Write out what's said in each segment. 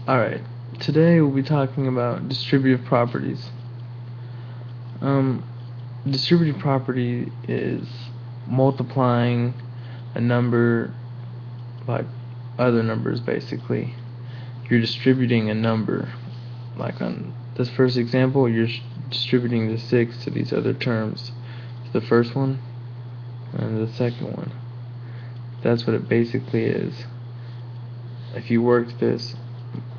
Alright, today we'll be talking about distributive properties. Distributive property is multiplying a number by other numbers, basically. You're distributing a number. Like on this first example, you're distributing the 6 to these other terms. The first one and the second one. That's what it basically is. If you worked this,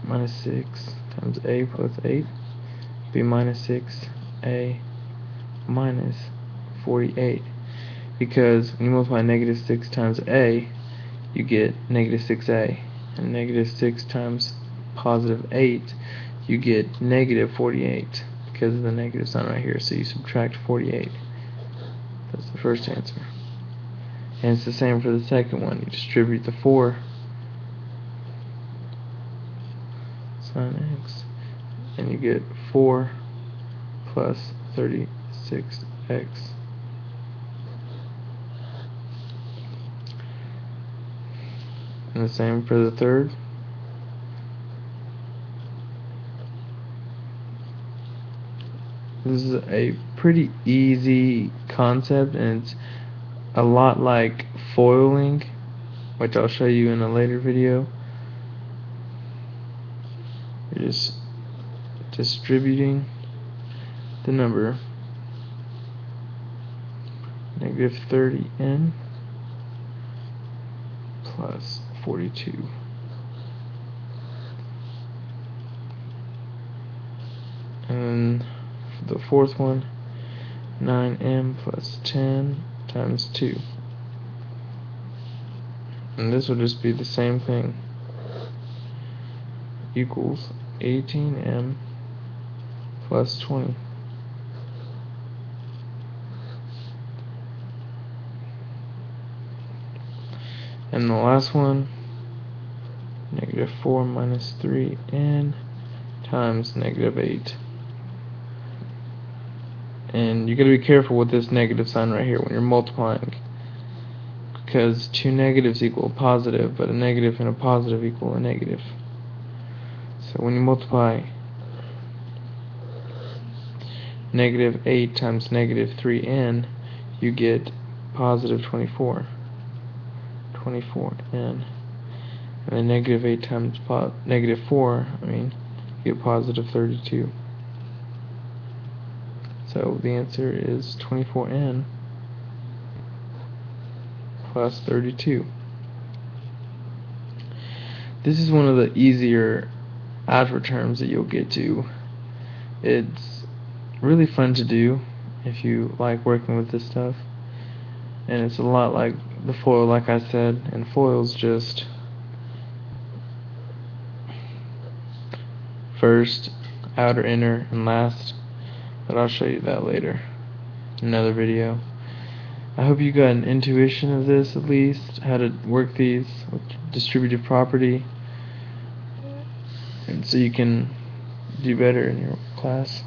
minus 6 times a plus 8 be minus 6a minus 48, because when you multiply negative 6 times a, you get negative 6a, and negative 6 times positive 8, you get negative 48 because of the negative sign right here. So you subtract 48. That's the first answer. And it's the same for the second one. You distribute the 4 sin x, and you get 4 plus 36x. And the same for the third. This is a pretty easy concept, and it's a lot like foiling, which I'll show you in a later video. You're just distributing the number negative 30n plus 42. And then for the fourth one, 9m plus 10 times 2. And this will just be the same thing. Equals 18m plus 20. And the last one, negative 4 minus 3n times negative 8. And you gotta be careful with this negative sign right here when you're multiplying, because two negatives equal a positive, but a negative and a positive equal a negative. So when you multiply negative 8 times negative 3n, you get positive 24. 24n. And then negative 8 times negative 4, you get positive 32. So the answer is 24n plus 32. This is one of the easier algebra terms that you'll get to. It's really fun to do if you like working with this stuff, and it's a lot like the FOIL, like I said, and FOIL's just first, outer, inner, and last, but I'll show you that later in another video. I hope you got an intuition of this, at least, how to work these with distributive property, and so you can do better in your class.